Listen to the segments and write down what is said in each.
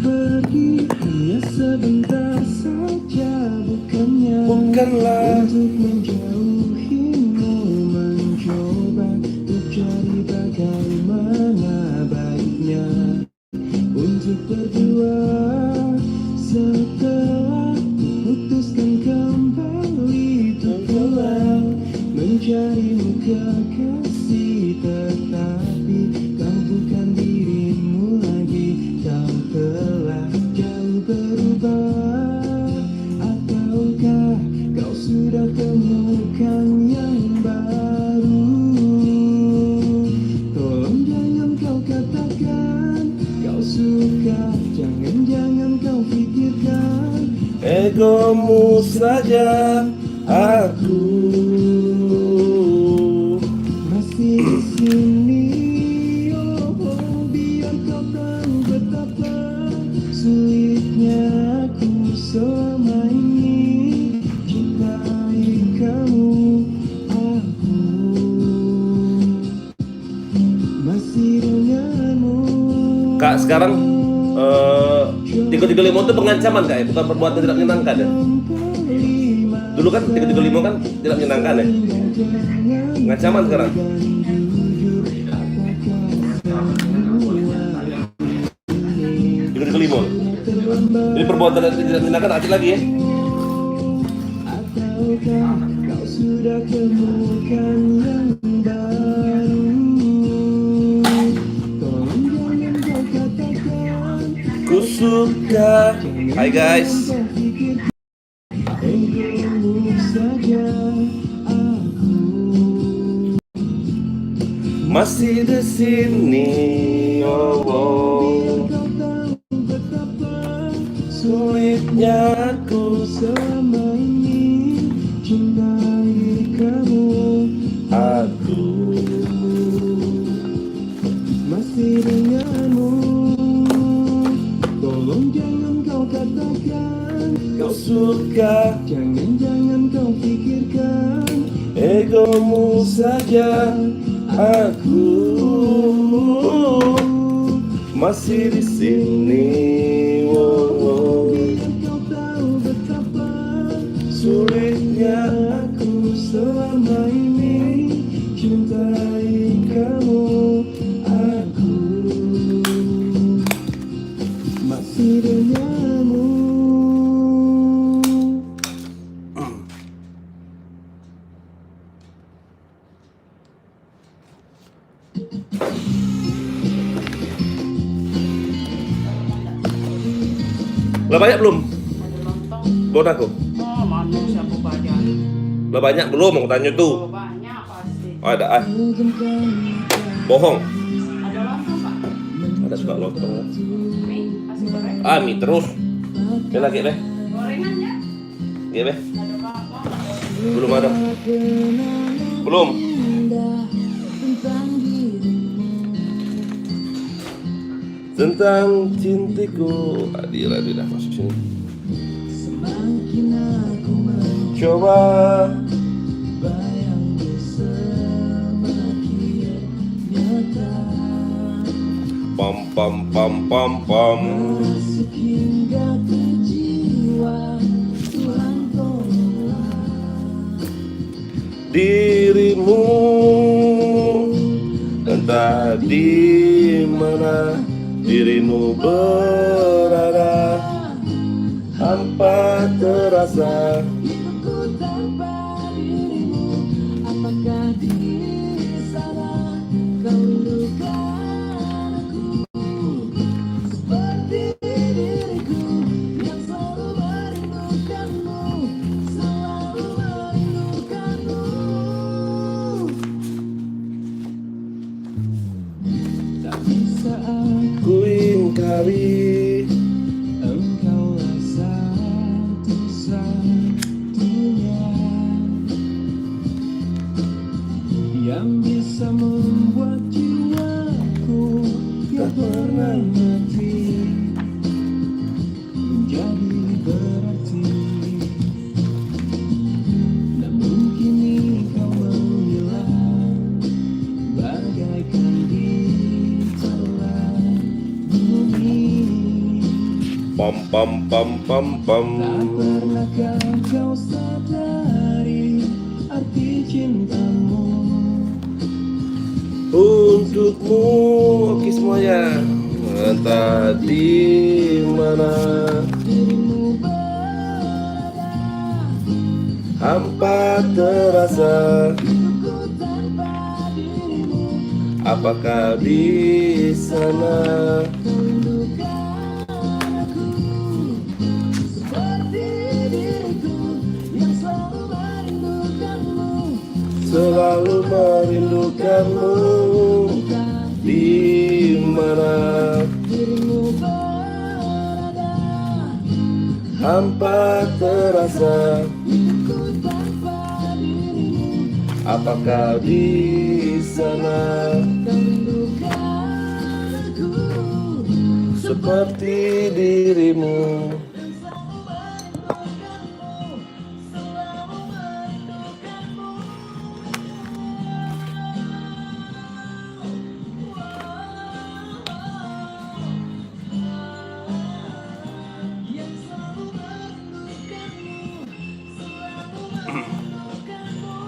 pergi hanya sebentar saja, Bukanlah untuk menjauhimu, mencoba untuk cari bagaimana baiknya untuk berdua. Setelah putuskan kembali untuk pulang, mencarimu kekasih, tetapi kau bukan dirimu lagi. Kau telah jauh berubah, ataukah kau sudah temukan yang baru? Tolong jangan kau katakan kau suka, jangan kau pikirkan egomu saja. Aku masih di sini. Oh, biar kau tahu betapa sulitnya aku selama ini cintai kamu. Aku masih denganmu. Kak, sekarang 335 itu pengancaman Kak ya, bukan perbuatan tidak menyenangkan ya. Dulu kan 335 kan tidak menyenangkan ya. Pengancaman sekarang. 335. Ini perbuatan tidak menyenangkan acil lagi ya. Ataukah kau sudah temukan yang baru? Tolong jangan kau katakan Ku suka. Hai guys. egomu saja. Aku Masih di sini. Oh, oh. kau tahu betapa Sulitnya aku. selama ini cintai kamu. Aku Masih denganmu. Tolong jangan kau katakan kau suka, jangan kau pikirkan egomu saja. Aku masih di sini. Oh, oh. biar kau tahu betapa Sulitnya aku selama ini cintai kamu. Aku masih denganmu. Udah banyak belum? Ada lontong. Buat aku. Oh, manusia aku banyak. Udah banyak belum? Aku tanya tuh. Oh, banyak pasti. Oh, ada bohong. Ada lontong, Pak? Ada suka lontong. Mie, kasih goreng. Ah, mie terus. Ini lagi deh. Gorengan ya? Iya deh. Ada apa? Belum ada. Belum. Tentang cintiku. Adira masuk sini. Semakin aku Coba bayangmu semakin nyata, pam pam pam pam pam. masuk hingga ke jiwa. Tuhan tolonglah Dirimu entah di mana dirimu berada, hampa terasa. hidupku tanpa dirimu. Apakah di sana kau rindukan aku seperti diriku yang selalu merindukanmu, selalu merindukanmu. Tapi saat Ku ingkari engkaulah satu-satunya pam pam pam pam pam. Tak pernahkah kau sadari arti cintamu? Untukmu, oke semuanya. Entah di mana Dirimu berada, hampa terasa. hidupku tanpa dirimu. Apakah di sana Kau rindukan aku seperti diriku yang selalu merindukanmu. selalu merindukanmu? Di mana Dirimu berada, hampa terasa. hidupku tanpa dirimu. Apakah di sana Kau rindukan aku seperti dirimu? dan selalu merindukanmu, selalu merindukanmu. Yang selalu merindukanmu, selalu merindukanmu.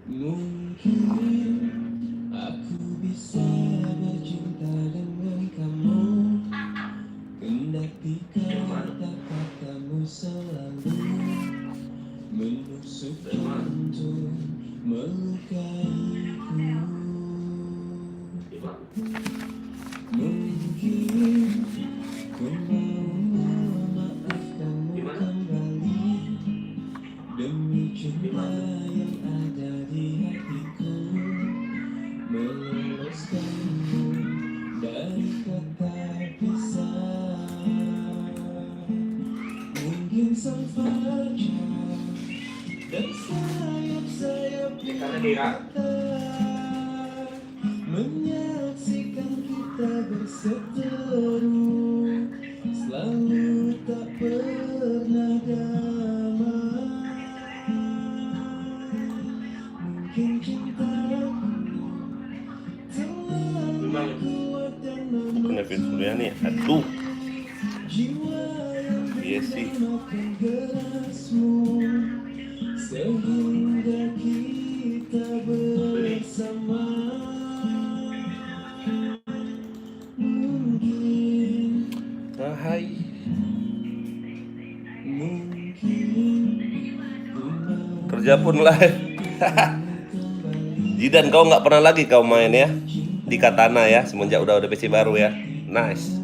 Mungkin aku bisa bercinta dengan kamu, kendati kata-katamu selalu menusuk jantung, melukaiku. Mungkin ku mau memaafkanmu kembali demi cinta yang ada di hatiku, meloloskanmu dari kata pisah. Mungkin sang fajar dan sayap-sayap kata menyaksikan kita berseteru, selalu tak pernah damai. Mungkin cintaku terlalu kuat dan Nevin Suryani, aduh, jiwa yang iya sih. makan gerasmu, sehingga kita bersama. Mungkin, Hai. Kerja pun live. Jidan, kau nggak pernah lagi kau main ya di Katana ya semenjak udah PC baru ya. Nice.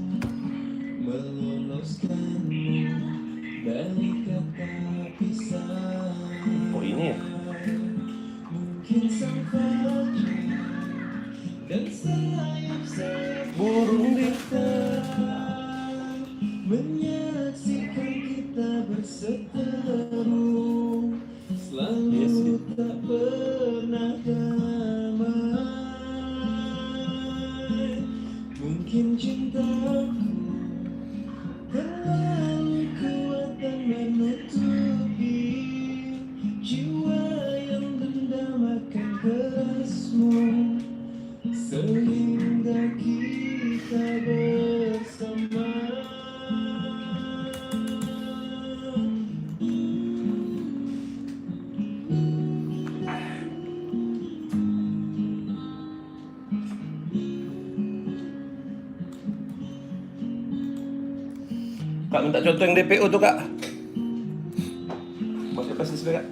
Oh ini ya. Burung di menyaksikan kita berseteru, selalu Yes, yes. tak pernah damai. Mungkin cintaku terlalu kuat dan menutupi jiwa yang dendam akan kerasmu, sehingga kita bersama. Kak minta contoh yang DPO tuh kak. Masih pasti kak.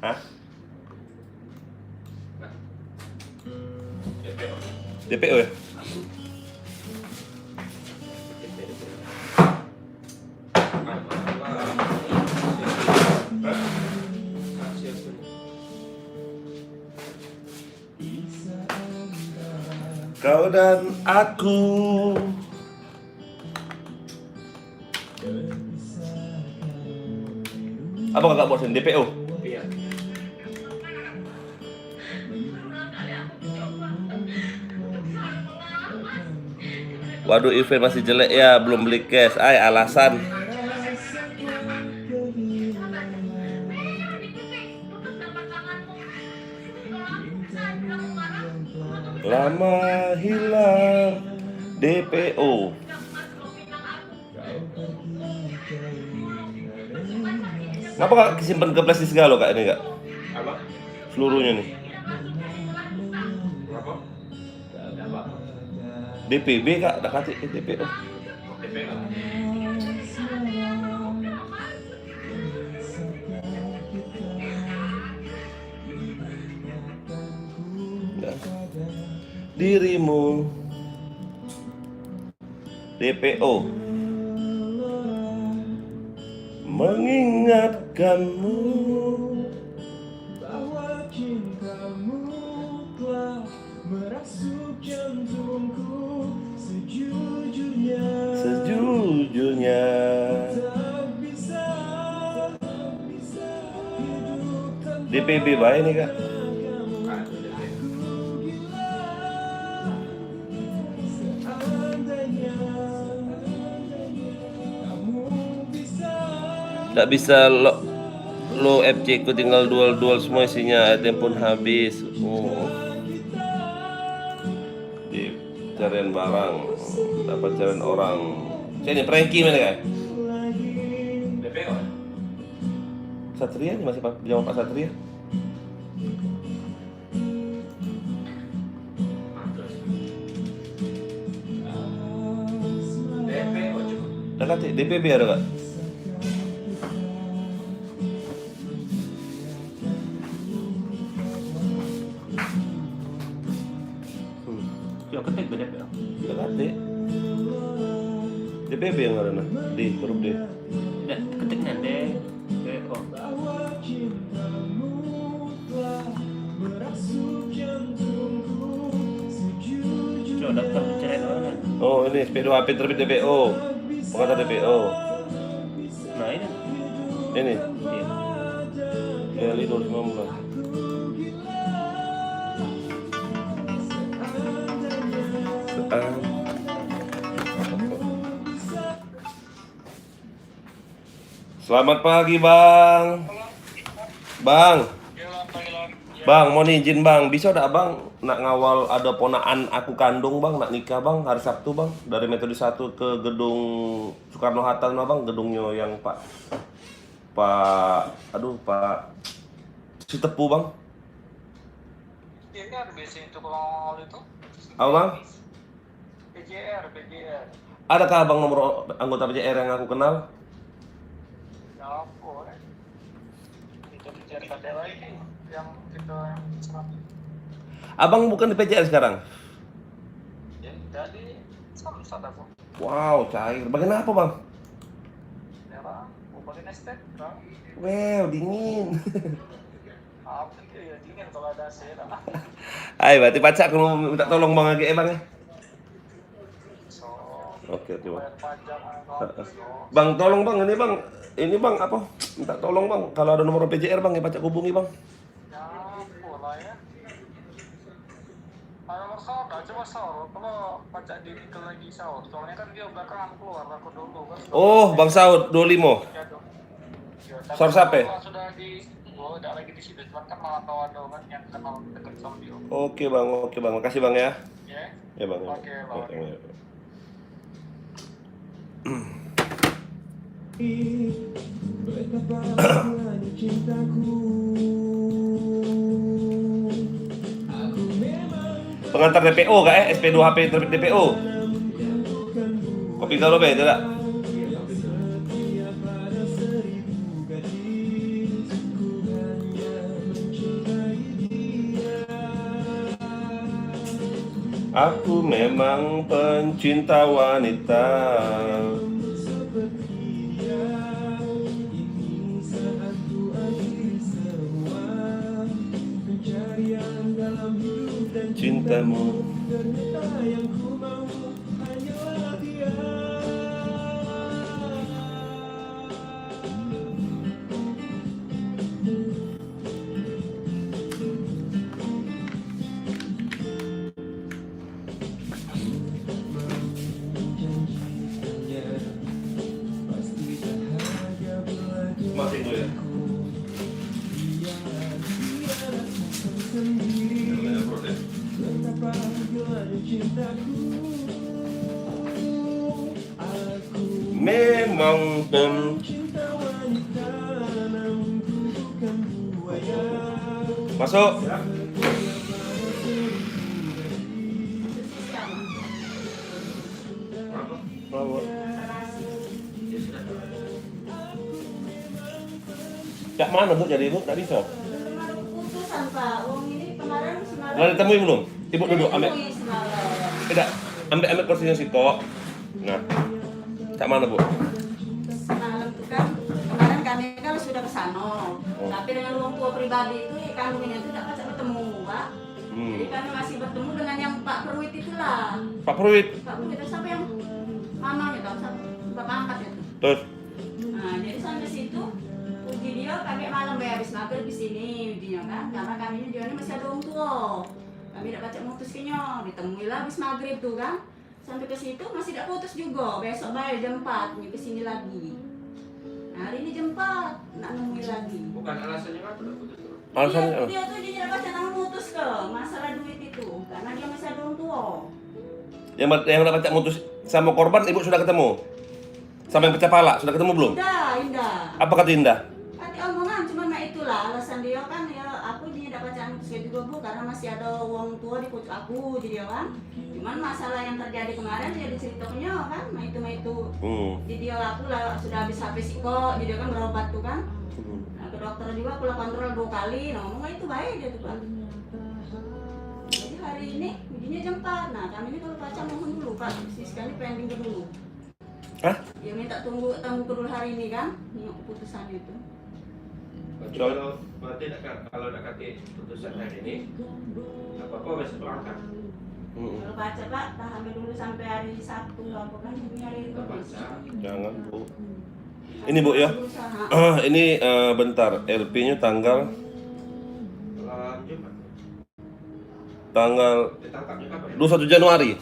Hah? DPO ya? Kau dan aku. Apa kakak bosan DPO? Iya. Waduh, event masih jelek ya, belum beli cash. Ay, alasan. Lama hilang DPO. Ngapa kak simpen ke plastik segala kak ini kak? Apa? Seluruhnya nih. Berapa? Ada apa? DPB kak, dah kata DPO. DPO. Nah. Dirimu DPO mengingatkanmu. bahwa cintamu telah merasuk jantungku sejujurnya. Sejujurnya Tak bisa hidup tanpa DPB baik nih kak. Ah, itu DPO. seandainya kamu bisa. Nggak bisa lo FC ku tinggal dual semua isinya, item pun habis. Di carian barang dapat carian orang. Sini Frankie mana ya? DPO. Satria ini masih zaman Pak Satria. DPO cuma. Dah kata DPB ada kak? Yo ketik BDP. Dah kata DPB yang ada nah. D huruf D. Tidak ketiknya deh. BO. bahwa cintamu telah merasuk jantungku sejujurnya. Coba daftar pencarian orang. Oh ini SP2HP terbit DPO. Pengantar DPO. Nah ini. Ini Iya. Eli 2019. Selamat pagi bang. Bang mau izin bang, bisa tak bang nak ngawal ada ponaan aku kandung bang, nak nikah bang hari Sabtu bang dari metode 1 ke gedung Soekarno Hatta nah, bang gedungnya yang Pak Sitepu bang. PJR biasanya itu kalau ngawal itu. Apa bang? PJR. Adakah bang nomor anggota PJR yang aku kenal? Ya apa? Itu PJR ada lagi yang kita serap. Abang bukan di PJR sekarang? Ya jadi samsat aku. Wow cair. Bagian apa bang? Ya lah, mau pakai nestek, bang. Wow dingin. Apa itu ya dingin kalau ada AC lah. Hai berarti pacak aku mau minta tolong bang lagi bang ya. So, Oke bang. bayar pajak atau so. Bang tolong bang ini bang apa? Minta tolong bang kalau ada nomor PJR bang ya pacak hubungi bang. Ya boleh ya. Nomor sahur, coba sahur. Kalau pajak di nikel lagi sahur, soalnya kan dia belakangan keluar aku dulu kan. Oh bang Saud 25. Ya dong. Ya, tapi Sahur siapa? kalau sudah di, udah lagi di situ, cuman kan malah tahu ada kan yang kenal dekat sama dia. Oke bang, makasih bang ya. Ya. Ya bang. Ya. Oke, Bang. Ya. Betapa hanya cintaku. Aku memang Pengantar DPO kak SP2HP terbit DPO. Kopi kalau be tidak? setia pada 1000 gadis. Ku hanya mencintai dia. Aku memang pencinta wanita. Seperti dia, ini saat ku akhiri semua pencarian dalam hidup dan Cintamu. ternyata yang ku mau hanyalah dia. Memang masuk. Cak mana Bu jadi Ibu? Tak bisa. Kemarin putusan Pak, uang ini kemarin semalam. Udah ditemui belum? Ibu duduk, ambil. Ditemui semalam. Tidak, ambil kursinya si Kok. Nah, cak mana Bu? Semalam tuh kan, kemarin kami kan sudah ke sana. Tapi dengan uang tua pribadi itu kandungnya itu tidak bisa bertemu Pak. Jadi kami masih bertemu dengan yang Pak Perwit itulah. Pak Perwit. Pak Perwit itu siapa yang mamanya tahu siapa? Bapak angkat itu. Terus, Nah, jadi sampai situ uji dia kami malam habis maghrib di sini ujinya kan, karena kami ini dia ini masih ada orang tua. Kami tidak baca mutusnya, ditemui lah habis maghrib tuh kan. Sampai ke situ masih tidak putus juga. Besok bayar jam 4 ke sini lagi. Nah, hari ini jam 4 nak nemui lagi. Bukan alasannya apa udah putus dulu. alasannya apa? Dia tuh dia tidak baca tangan putus ke masalah duit itu, karena dia masih ada orang tua. Yang dapat cak mutus sama korban Ibu sudah ketemu? Sampai pecah pala, sudah ketemu belum? Indah. Apa kata Indah? Hati omongan, cuman nah itulah alasan dia kan ya aku dia tidak bacaan putusnya juga Bu, karena masih ada uang tua di pucuk aku jadi kan. Cuman masalah yang terjadi kemarin ya diceritakannya kan, nah itu. Jadi dia aku lah sudah habis psiko, jadi kan berobat tuh kan. Nah, ke dokter juga aku lah kontrol 2 kali, nah ngomong itu baik dia tuh Pak. Jadi hari ini ujinya jam 4, nah kami ini kalau baca mohon dulu Pak, sekali pending dulu. Hah? Dia minta tunggu dulu hari ini kan, ini keputusan itu. Kalau nak kata putusan hari ini, apa besok berangkat. Kalau baca Pak, tahan dulu sampai hari Sabtu apa kan, ini hari itu. Jangan Bu. Ini Bu ya. Ini bentar, LP-nya tanggal Jumat. tanggal Ditangkapnya kapan? 21 Januari.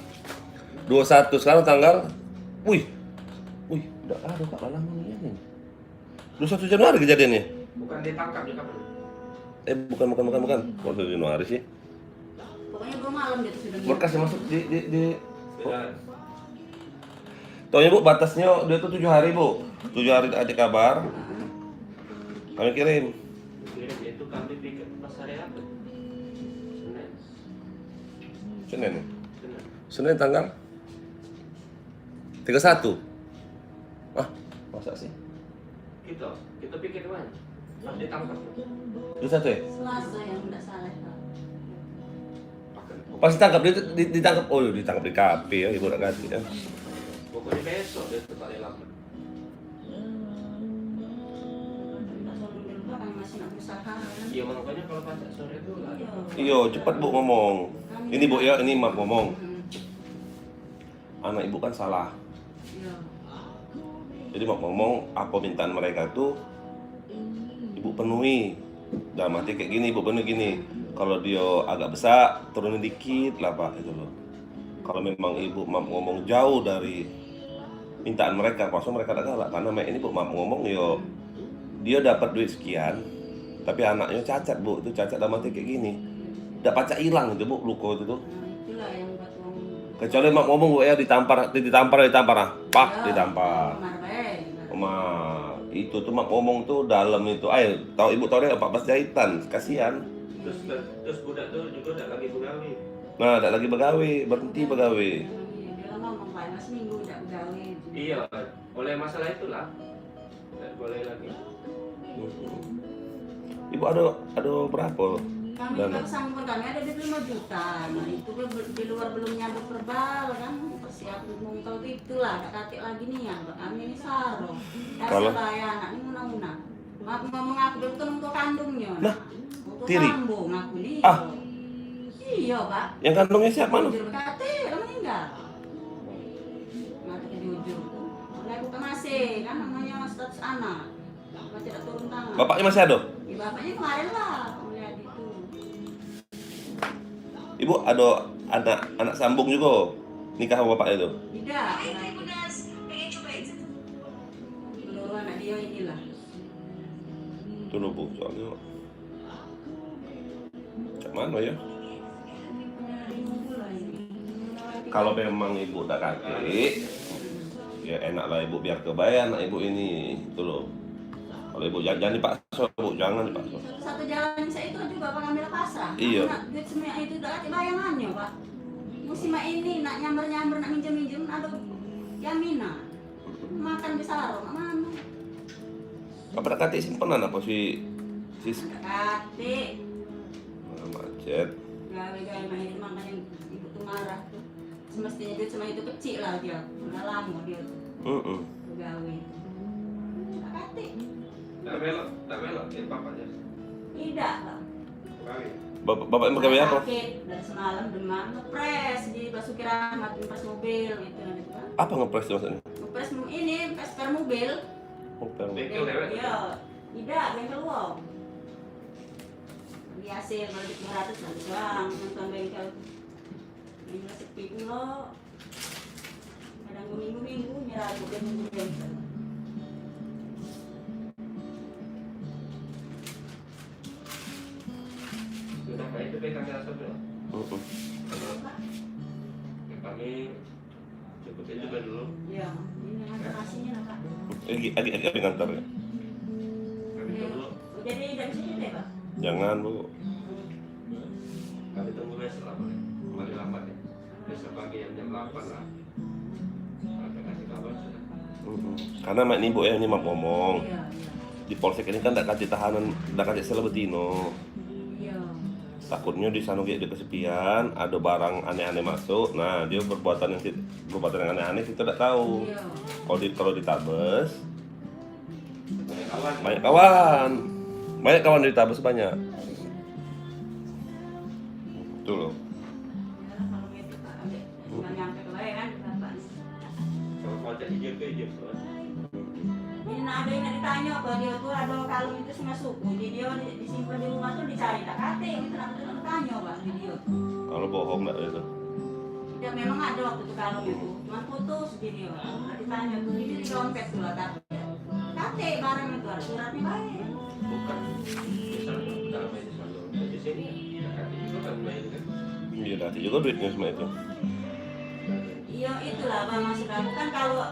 21 sekarang tanggal. Wih, udah ada Kak lama nih. 21 Januari kejadiannya. Bukan ditangkapnya kapan? Bukan. 21 Januari sih. Pokoknya belum malam dia tuh sudah. Berkasnya masuk di Beda. Taunya Bu batasnya dia tuh 7 hari Bu. 7 hari ada kabar. Kami kirim. Kirim itu kami bikin pas hari apa? Senin ya? Senin tanggal 31. Masa sih? Kita pikir mana? Pas ditangkap. 21 ya? Selasa yang tidak salah Pak. Pas ditangkap ditangkap. Oh, ditangkap di KP ya, Ibu nak ganti ya. Pokoknya besok dia tetap lambat. Tidak selalu di luar kami masih nak berusaha kan. Iya makanya kalau pajak sore itu lah. Iya, cepat Bu ngomong. Ini Bu ya, ini Mak ngomong. Anak Ibu kan salah. Iya. Jadi Mak ngomong apa permintaan mereka tuh Ibu penuhi. Dalam arti kayak gini, Ibu penuhi gini. Kalau dia agak besar, turunin dikit lah Pak itu loh. Kalau memang Ibu ngomong jauh dari mintaan mereka, pasal mereka tak galak. Karena ini Bu ngomong yo, dia dapat duit sekian, tapi anaknya cacat Bu, itu cacat dalam arti kayak gini. Tidak pacak hilang itu Bu, luko itu tuh. Itulah yang buat uang. Kecuali Mak ngomong Bu ya ditampar ah, pak ditampar. Itu tuh Mak ngomong tuh dalam itu, tahu Ibu tahu deh 14 jahitan, kasihan. Terus budak tuh juga tidak lagi begawi. Nah, tidak lagi begawi, berhenti begawi. Dia ngomong panas seminggu tidak begawe. Iya, oleh masalah itulah tidak boleh lagi. Ibu ada berapa? Kami juga kesanggupan kami ada di 5 juta. Nah itu di luar belum nyambut verbal kan, persiapan mungkel itulah, gak katik lagi nih ya. Kami ini saro. Kalau bayar anak ini munang-munang. Ngomong aku dulu kan untuk kandungnya. Nah, tiri. Sambung aku nih. Iya Pak. Yang kandungnya siapa lu? Jujur berkata, kamu meninggal. Mati jujur. Oleh aku kan masih kan namanya status anak. Bapak tidak turun tangan. Bapaknya masih ada? Ya, bapaknya kemarin lah, melihat itu. Ibu ada anak sambung juga nikah sama bapaknya itu? Tidak. Dulu anak dia inilah. Tunggu Bu, soalnya cak mana ya? kalau memang ibu udah kakek, ya enaklah ibu biar kebayang anak ibu ini, itu loh. Kalau ibu jangan dipaksa, bu, jangan dipaksa. Satu jalan saya itu juga Pak ngambil pasrah. Iya. Nak duit semua itu udah ada bayangannya Pak. Musim ini nak nyamber nak minjem ada jaminan. Makan besar, mana? Apa nak kati simpanan apa si Kate. macet? Gawe-gawe mah itu makanya ibu tuh marah tuh. Semestinya duit semua itu kecil lah dia. Udah lama dia tuh. Gawe. Kate. Tak melok, jadi papanya. Tidak Pak. Kawin. Bapak yang pegawai apa? Sakit dari semalam demam ngepres di Basuki Rahmat ngepres mobil itu nanti Pak. Apa ngepres maksudnya? Ngepres ini spare mobil. Oh, perang. Bengkel lewat. Iya, tidak bengkel uang. Biasa kalau di 200 nanti doang nonton bengkel. Ini sepi pula. Kadang minggu nyerah bukan bengkel. Kenapa itu kami rasa dulu? Kami cepet juga dulu. Iya, ini ada nasinya lah Pak. Agak ngantar ya. Kami tunggu. Jadi dari sini deh Pak. Jangan bu. Kami tunggu besok lah, boleh. Kembali lambat ya. Besok pagi jam 8 lah. Kami kasih kabar sudah. Karena mak ibu ya ini mau ngomong. Iya. Di polsek ini kan tidak kasih tahanan, tidak kasih sel betino. Iya. Takutnya di sana dia kesepian, ada barang aneh-aneh masuk. Nah, dia berbuatan yang aneh-aneh kita tidak tahu. Iya. Kalau ditabes, Kawan. banyak kawan ditabes banyak. Itu loh. Ya, kalau gitu Pak, tinggal nyampe ke Bayan kan Bapak. Kalau kontak hijau ke hijau. Ini ada yang ditanya apa dia tuh ada kalung itu setengah suku, jadi dia disimpan di rumah tuh dicari tak kate itu nanti tanya Pak video. Kalau bohong nggak itu. Tidak memang ada waktu itu kalung itu, cuma putus video. Ditanya tuh ini di dompet tuh lah kate barang itu ada suratnya baik. Bukan. Misalnya dalam ini selalu di sini. Kami juga kan main kan. Iya, nanti juga duitnya semua itu. Iya itulah Bang maksud aku kan kalau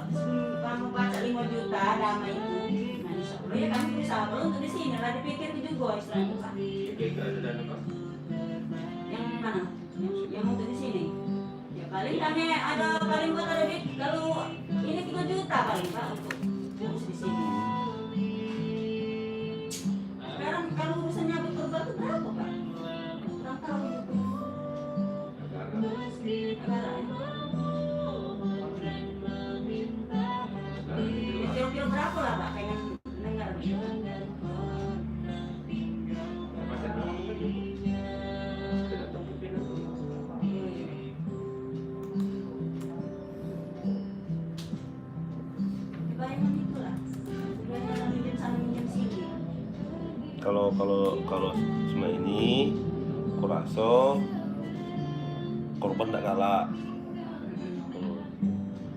kamu baca 5 juta dama itu, nah insya Allah ya kamu bisa kalau untuk di sini lah dipikir juga istilahnya Pak. Oke, nggak ada dana pak. Yang mana? Yang untuk di sini? Ya paling kami ada paling buat ada duit kalau ini 3 juta paling Pak untuk urus di sini. Sekarang kalau urusannya betul-betul berapa Pak? Kurang tahu itu. Negara ya. Kira-kira berapa lah Pak pengen dengar? Masa dulu kan tidak tahu mungkin. Bayangan itulah. Bayangan minjem sana minjem sini. Kalau semua ini, aku rasa korban tidak galak.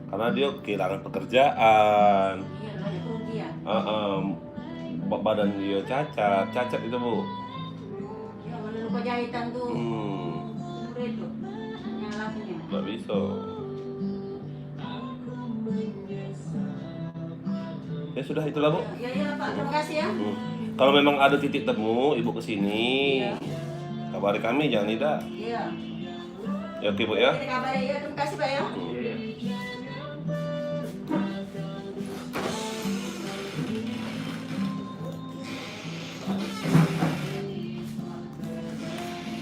Karena dia kehilangan pekerjaan. Iya, banyak kerugian. Badan dia cacat itu bu. Ya, mana lupa jahitan tuh. Umur itu, yang lakinya. Nggak bisa. Ya sudah itulah bu. Ya Pak, terima kasih ya. Kalau memang ada titik temu, ibu kesini, kabari kami jangan tidak. Iya. Ya oke bu ya. Kita kabari ya, terima kasih Pak ya. Iya.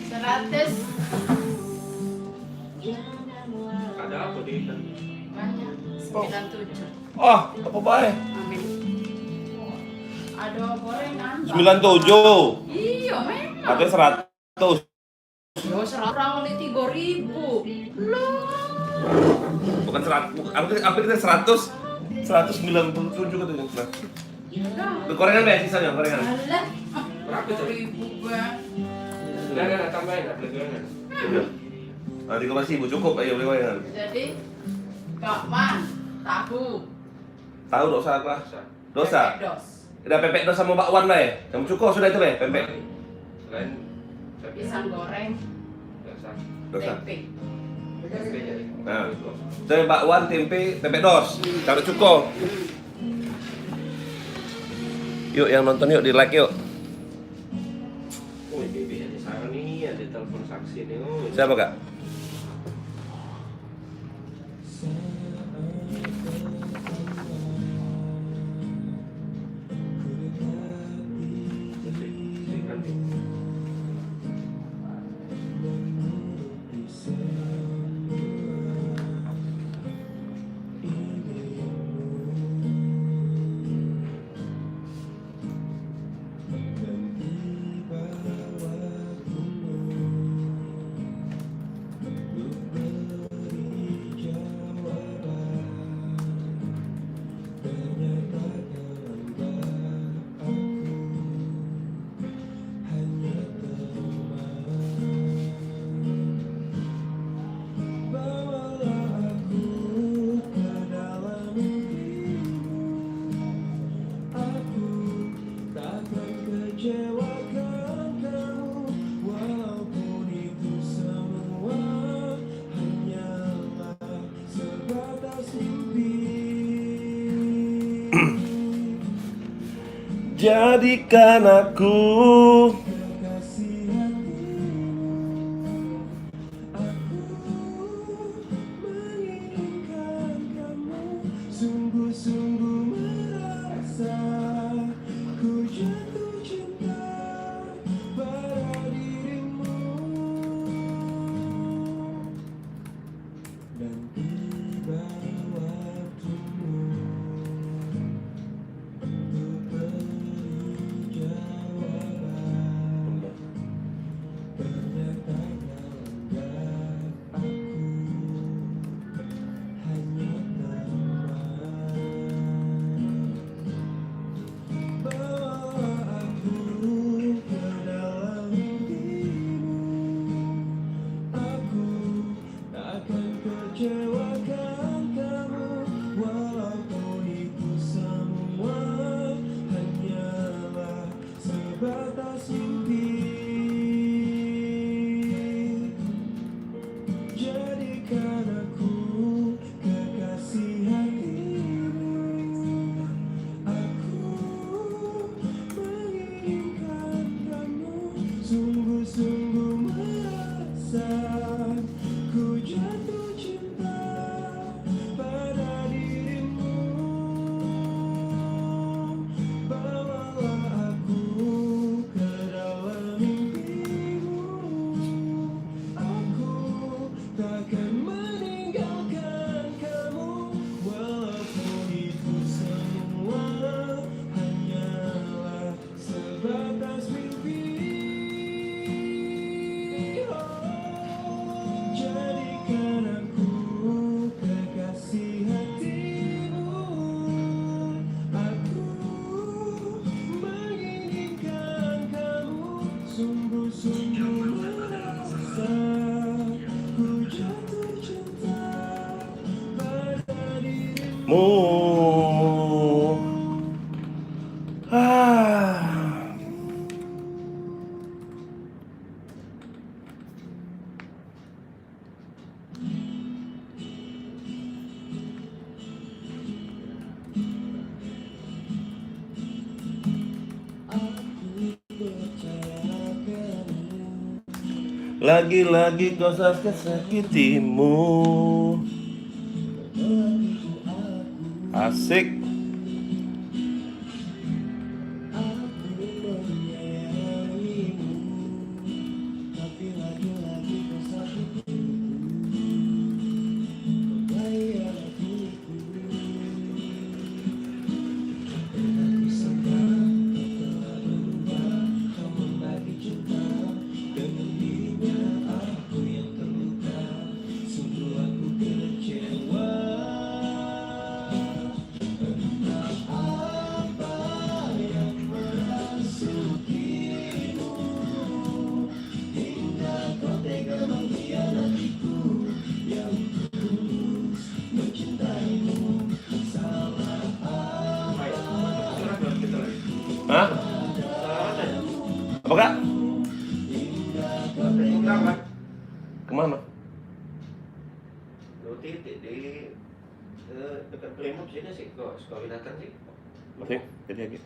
Seratus Ada apa di ikan? banyak 97. Apa baik? Amin. Ada gorengan. 97. Iya memang. Katanya 100. Yo serang oleh 3.000. Loh. Bukan 100. Apa kita 100? 197 katanya. Nah, gorengan deh sisanya gorengan. Alah. Berapa tuh? 3.000 bang. Nggak tambahin, nggak beli gorengan. Udah. Nanti kau masih ibu cukup, ayo beli gorengan. Jadi bakwan, tahu, Tahu dosa apa? Dosa. Dosa. pepek dos, Udah pepek dosa sama bakwan lah ya. Kamu cukup sudah itu ya pepek. Selain pisang goreng, dosa. Dosa. tempe. Nah, tempe bakwan, tempe dos, taruh cuko. Yuk yang nonton yuk, di like yuk. Oh, BBM sekarang ini ada telepon saksi nih. Oh, Siapa kak? Jadikan aku sungguh-sungguh merasa ku jatuh cinta pada dirimu dan tiba waktumu untuk beri jawaban. Ternyata kau anggap aku hanya kecewakan kamu, walaupun itu semua hanyalah sebatas mimpi. Jadikan aku kekasih hatimu, aku menginginkan kamu, sungguh-sungguh merasa ku jatuh cinta pada dirimu. Bawalah aku ke dalam mimpimu, aku takkan meninggalkan kamu, walaupun itu semua hanyalah sebatas mimpi. Jadikan aku kekasih hatimu, aku menginginkan kamu, sungguh-sungguh merasa ku jatuh cinta pada dirimu. Lagi-lagi kau sakitimu. Asik. titik di dekat Brimob sini sih, kok sekolah binatang sih. Oke, jadi lagi.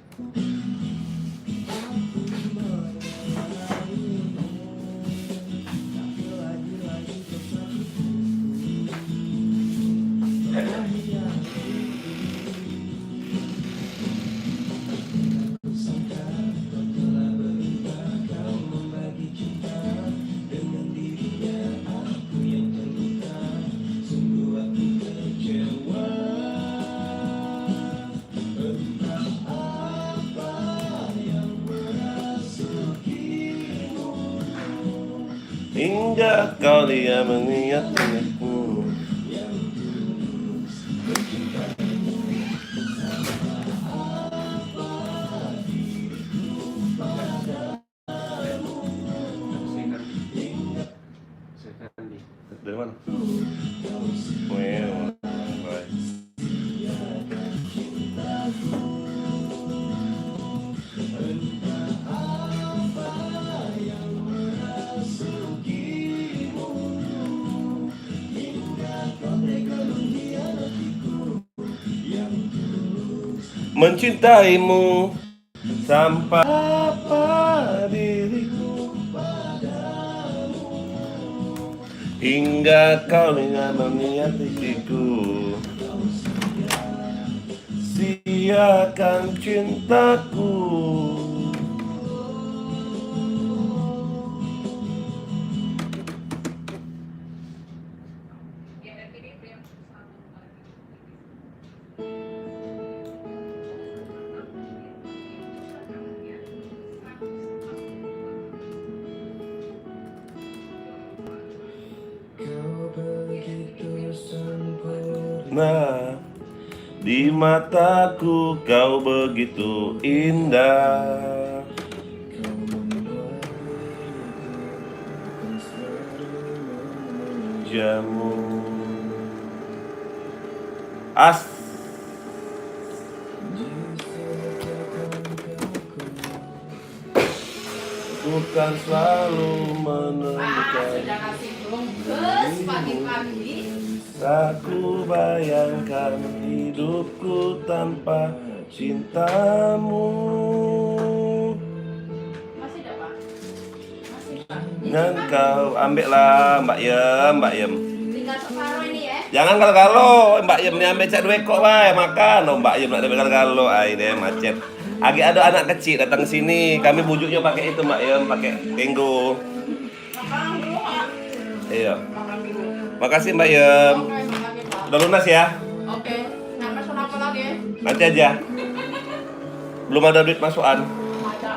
Hingga kau dia mengingat-ingatku. Dari mana? Well, baik. Mencintaimu sampai apa diriku hingga kau dengan meniatiku. Siakan cintaku. Nah, di mataku kau begitu indah. Jamu as bukan selalu menemukan. Sudah kasih bungkus pagi-pagi. Aku bayangkan hidupku tanpa cintamu. Masih ada Pak? Masih Pak? Dan kau ambillah Mbak Yem. Tinggal separuh ini ya. Jangan kalau Mbak Yem ni ambil cak duit kok bae makan. Oh Mbak Yem nak ambil kalau ai deh macet. Agi ada anak kecil datang sini, kami bujuknya pakai itu Mbak Yem, pakai tenggo. Makan dulu Pak. Iya. Makan dulu. Makasih Mbak Yem. Oke, makasih Pak. Udah lunas ya? Oke. Nah, pesan apa lagi? Nanti aja. Belum ada duit masukan. Ada.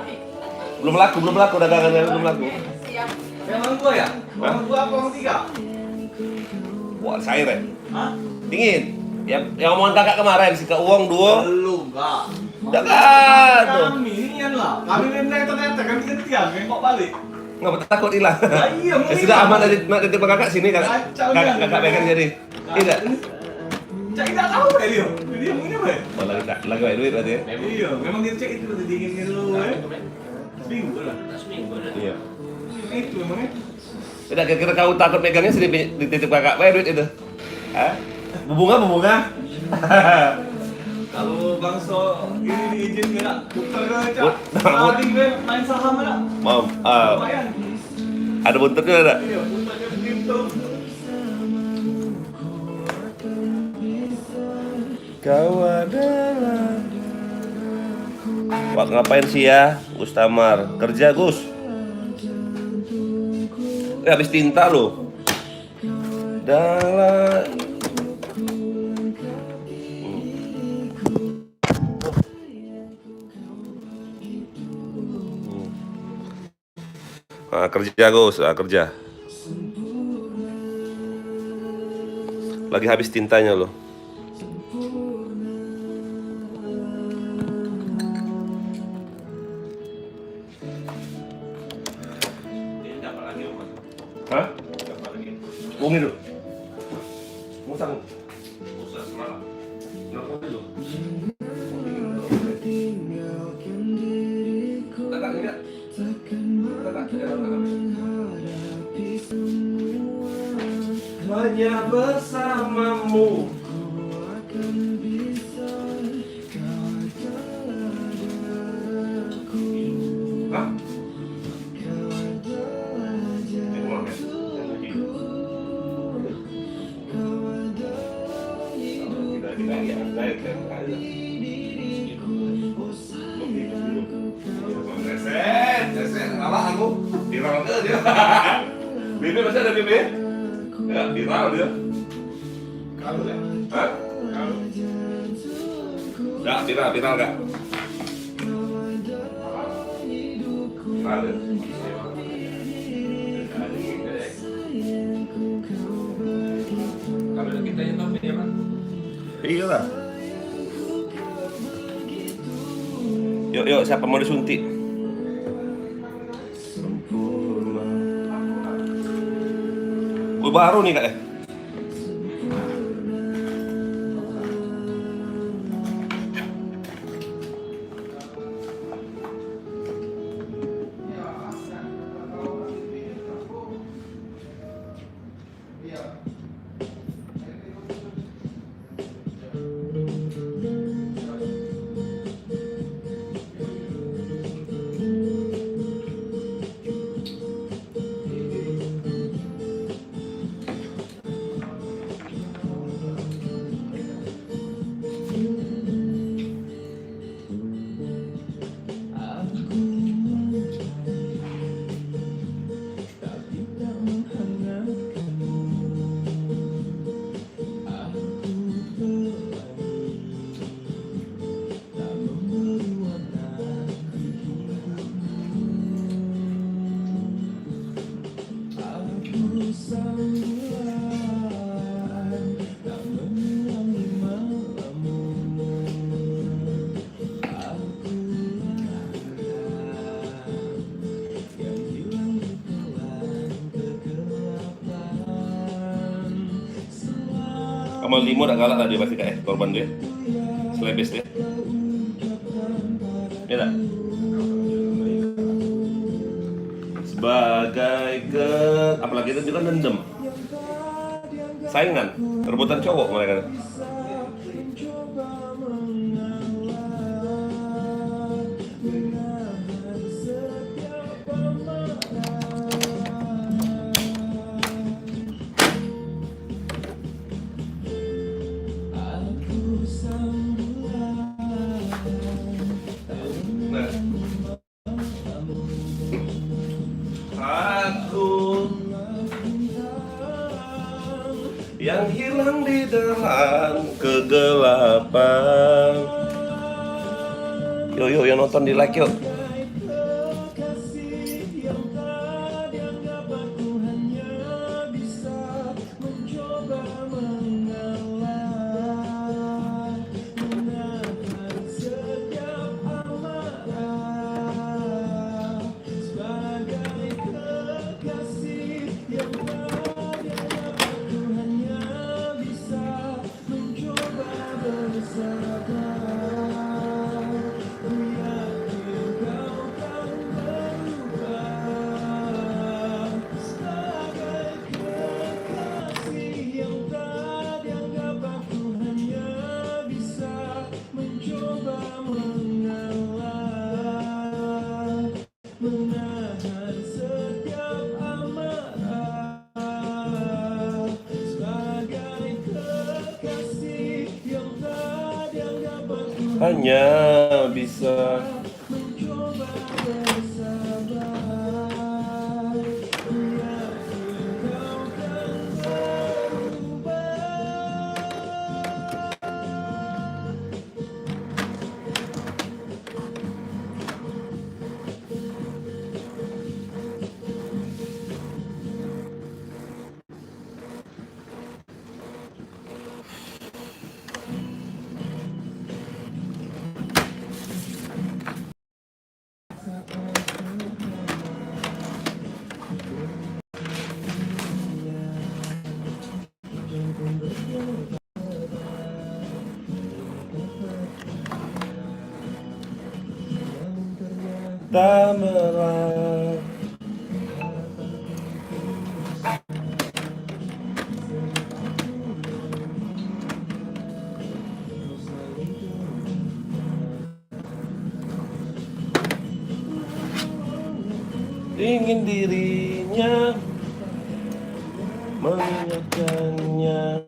Belum laku dagangannya belum laku. Siap. Emang gua ya? Emang gua apa orang tiga? Wah, cair ya? Hah? Dingin. Yang omongan kakak kemarin sih ke uang dua. Belum, Kak. Udah kan tuh. Kami ini kan lah. Kami memang ternyata kami ketiga, kok balik. Nggak takut hilang. Lah iya, Ya sudah aman tadi nanti kakak sini kakak. Kacau Kakak kan. pegang jadi. Tidak. Cak tidak tahu ya dia. Dia punya apa? Oh, lagi banyak duit berarti ya? Iya, memang dia cek itu tadi dingin dulu ya. Seminggu lah. Seminggu dah. Iya. Itu memangnya. Sudah kira-kira kau takut pegangnya sini dititip kakak bayar duit itu. Hah? Bunga. Kalau Bang So ini diizin nggak? Tukar ke But- Cak. Tadi gue main saham nggak? Mau Lumayan. ada buntutnya ada. Iya, putarnya begitu. Kau adalah. Wah, ngapain sih ya, Gus Tamar? Kerja, Gus. Habis tinta loh. Dalam kerja Gus, kerja. Lagi habis tintanya loh. Ini dapat lagi Mas. Hah? Dapat lagi. Bungi dulu. Musang. Pusat semalam. Kenapa dulu? Kakak enggak? Hanya bersama kamu. Hah? Kalah aku. Viral ke dia. Bibi masih ada Bibi? Ya, viral dia. Kalau ya, Hah? kalau Enggak, viral enggak? Ada. kalau kita yang tahu ya Pak. Iya lah. Yuk, siapa mau disuntik? Gue baru nih kak ya. Kamal Limo udah galak tadi pasti kayak korban dia. Selebes dia. Ya tak? Sebagai apalagi itu juga dendam. Saingan, rebutan cowok mereka. Aku yang hilang di dalam kegelapan. Yuk, yang nonton di like yuk. Hanya bisa tak merah. ingin dirinya mengingatkannya.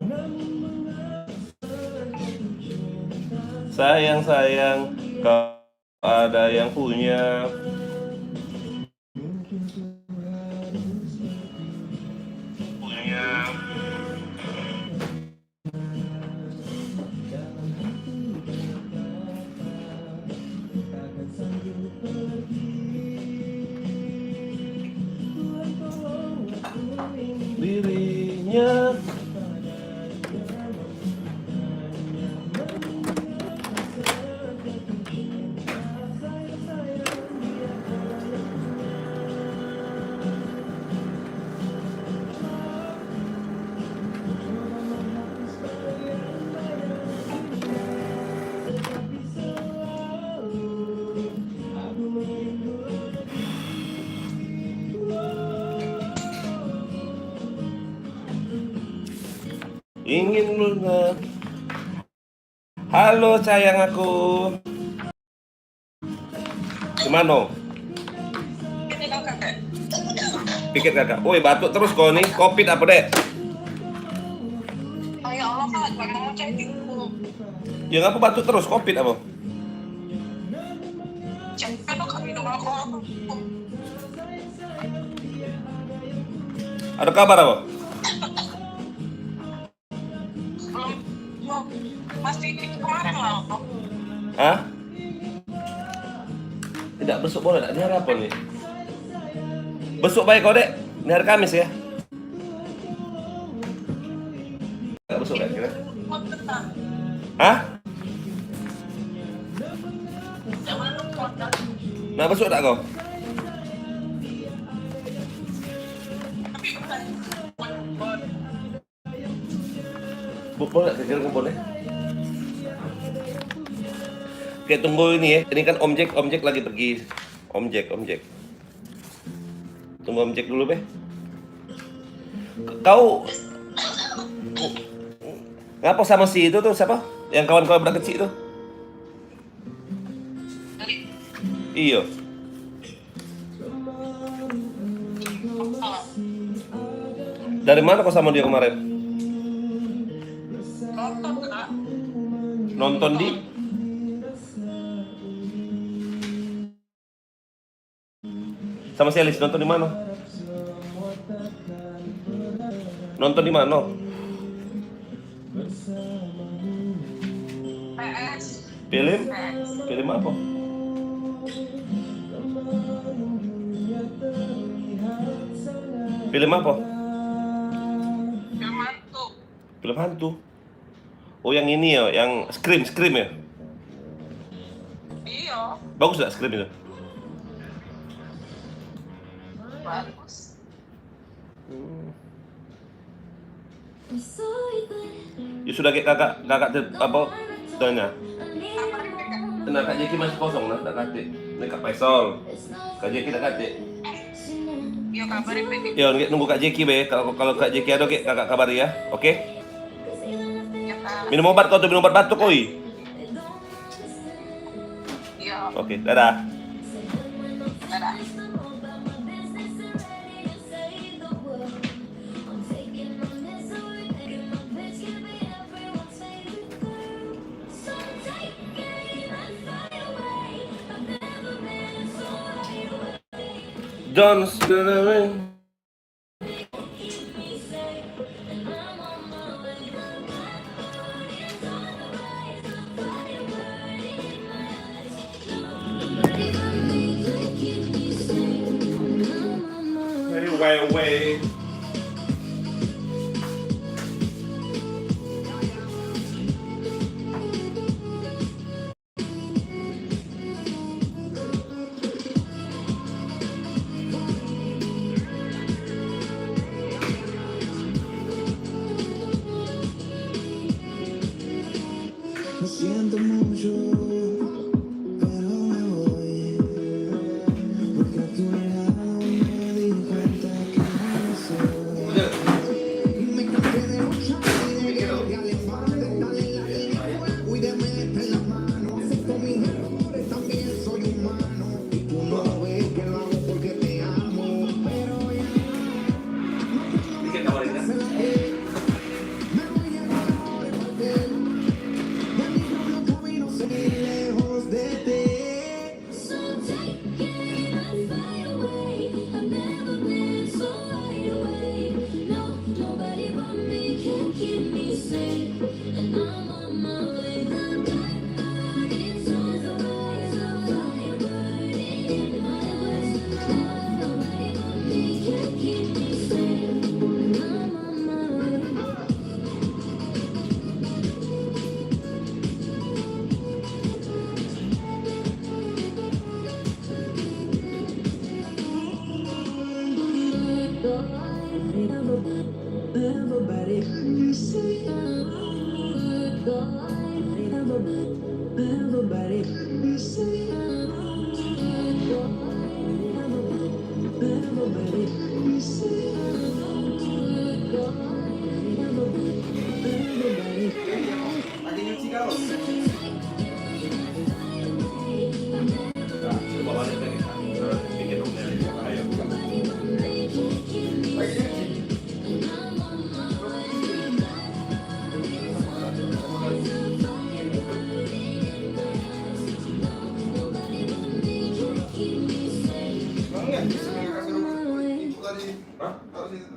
Sayang sayang kau ada yang punya. Dirinya ingin lunak. Halo sayang aku. Gimana? Pikir kakak. Woi batuk terus kau nih. Covid apa dek? Ya Allah kak, jangan mau cek itu. Ya ngapa batuk terus? Covid apa? Cek kan kak minum alkohol. Ada kabar apa? Masih kemarin lah. Hah? Tidak besok boleh tak? Ini hari apa nih? Besok baik kau dek? Ini hari Kamis ya? Tidak besok dek kira? Hah? Nah besok tak kau? Boleh tak kira kau boleh? Oke tunggu ini ya. Ini kan Om Jack lagi pergi. Om Jack. Tunggu Om Jack dulu, Be. Kau ngapa sama si itu tuh siapa? Yang kawan kau budak kecil itu? Iya. Dari mana kau sama dia kemarin? Nonton kak. Nonton di? Sama si Alice nonton di mana? Nonton di mana? PS. Film? Film apa? Film apa? Film hantu. Film hantu. Oh yang ini ya, yang Scream ya? Iya. Bagus gak Scream itu? Bagus. Ya sudah kayak kakak apa tanya. Nah Kak Jeki masih kosong nah, tak kate. Ini Kak Faisal. Kak Jeki tak kate. Iya kabarin Peggy. Ya nunggu Kak Jeki be. Kalau Kak Jeki ada kakak kabari ya. Oke? Ya kak. Minum obat kau tuh minum obat batuk koi. Iya. Oke, dadah. Dadah. Don't stay. Way. Lo siento mucho, pero me voy. Porque a tu lado me di cuenta que no soy. Lagi nyuci kau. Nah, coba balik lagi. Bikin dong dari ayo. Lagi nyuci. Bang, bisa kasih rumah tadi. Hah? Taruh situ.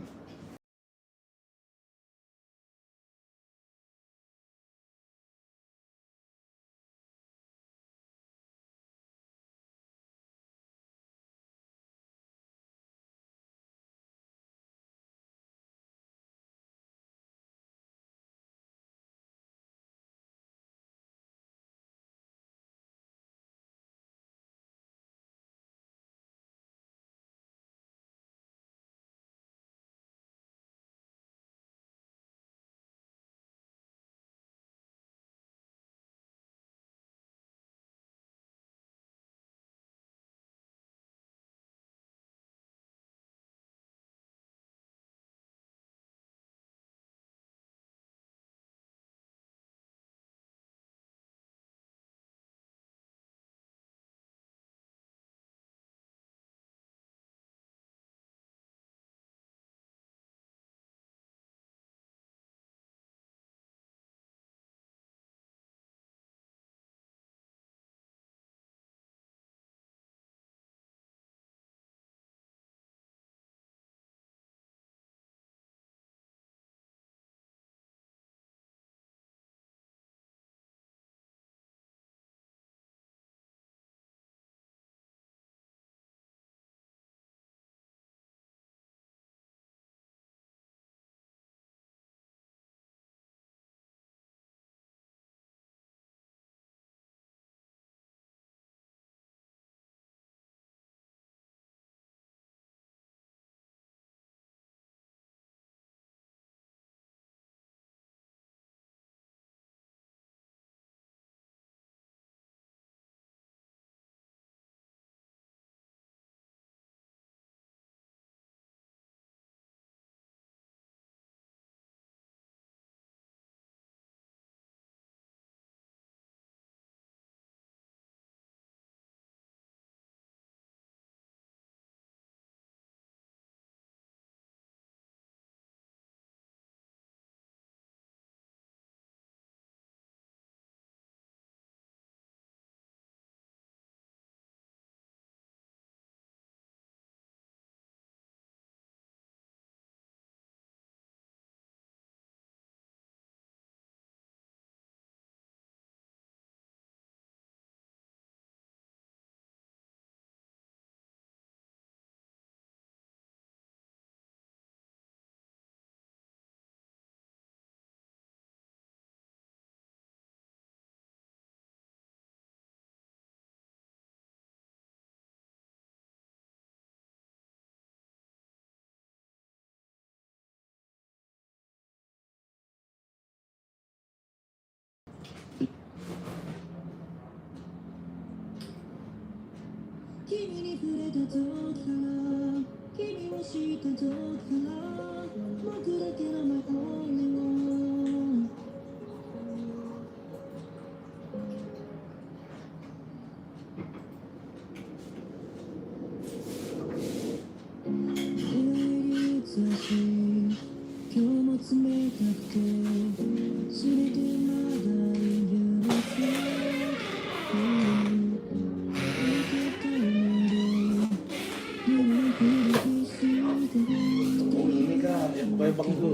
Pokoknya bang itu.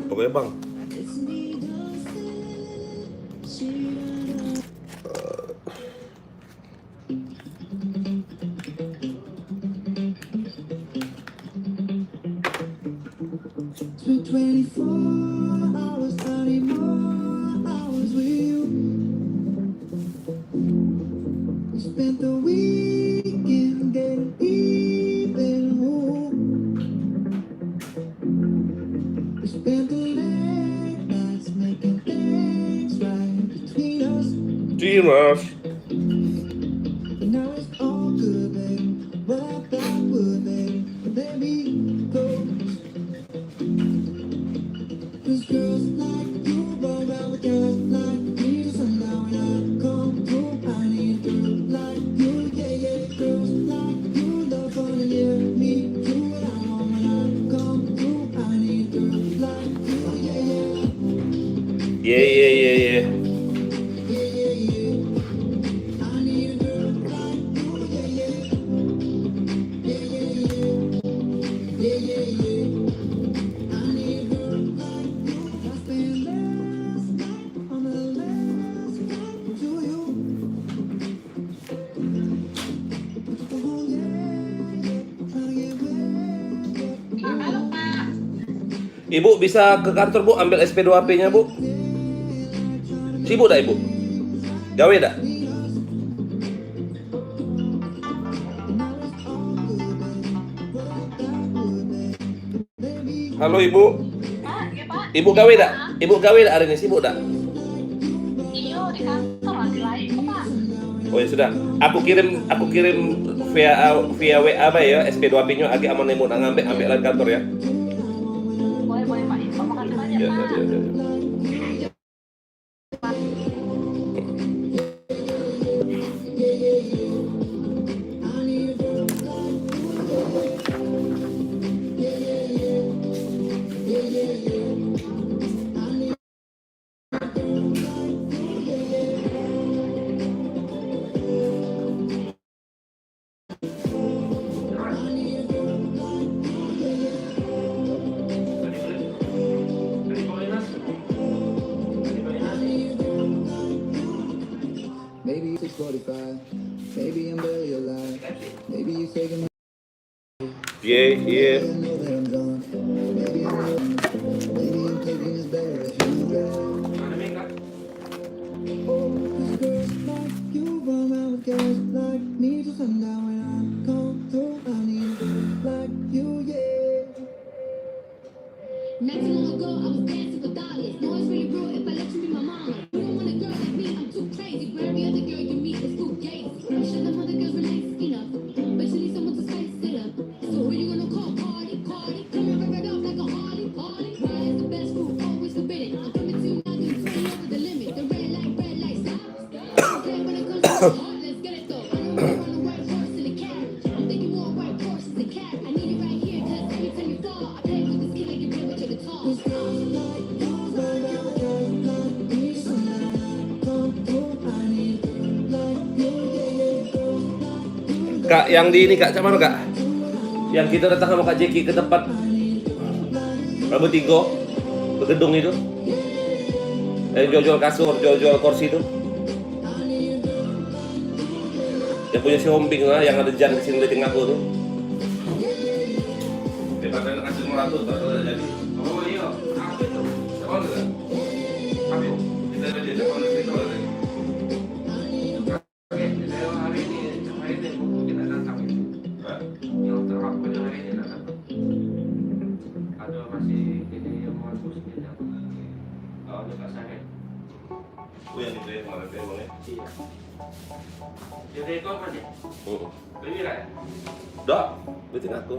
Pokoknya bang. Spent 24 hours, 30 more hours with you. Spent the weekend getting even. Ooh. Mas. Now it's all good, babe. Right back with babe. Baby, go. 'Cause girls like you run around with guys like me. So now when I come through, I need girls like you, yeah, yeah. Girls like you love fun, yeah. Me too, and I want when I come through, I need girls like you, yeah, yeah. Yeah, yeah, yeah, yeah. Ibu bisa ke kantor Bu, ambil SP2AP-nya Bu. Sibuk dah Ibu? Gawe dah? Halo Ibu. Ibu gawe dah? Ibu gawe dah hari ini, sibuk dah? Iya, di kantor lagi lain, Pak. Oh ya sudah, aku kirim via WA apa ya SP2AP-nya agak aman nemu nak ambil lagi kantor ya. Boleh, Pak. Terima kasih banyak, Ya, Pak. ya, ya. Maybe it's 6:45. Maybe I'm barely alive. Maybe you're taking my Yeah, yeah. I know that I'm gone. Maybe I'm thinking it's better if you go. Mana Mingga? Cause girls like you run around with guys like me till sundown. When I come through, I need a girl like you, yeah. Not too long ago, I was dancing for dollars. No, it's really real if I let you be my mama. You don't want a girl like me, I'm too crazy. But every other girl you meet is too gay. I'm sure them other girls were nice enough, but you need someone to spice it up. So who you gonna call? Cardi, Cardi. Come and rev it up like a Harley, Harley. Ride is the best food, always forbidden. I'm coming to you now, you 20 over the limit. The red light, stop. Okay, when it comes to the heart, let's get it though. I don't wanna run a white horse in a cat. I'm thinking more white horses and cat. I need you right here, cause every time you fall, I play with the skin like you play with your guitar. Cause girls like you run around with guys like me till sundown. When I come through, I need a girl like you, yeah, yeah. Girls like you. Kak, yang di ini Kak, mana Kak? Yang kita datang sama Kak Jeki ke tempat Rambut Tigo, ke gedung itu. Jual-jual kasur, jual-jual kursi itu. Yang punya si Hombing lah, yang ada Jan kesini dari tengah tuh. Daripada nak kasih 500 tak ada jadi. Oh iya, apa itu? Siapa tu? Apa? Kita ada di depan itu ada. Oke, saya hari ini buku kita datang itu. Yang terapkan hari ini datang. Ada masih ini yang bagus kita. Oh, dekat sana. Oh yang itu ya kemarin dia boleh. Iya. Jadi itu apa sih? Beli lah ya? Dah, betul aku.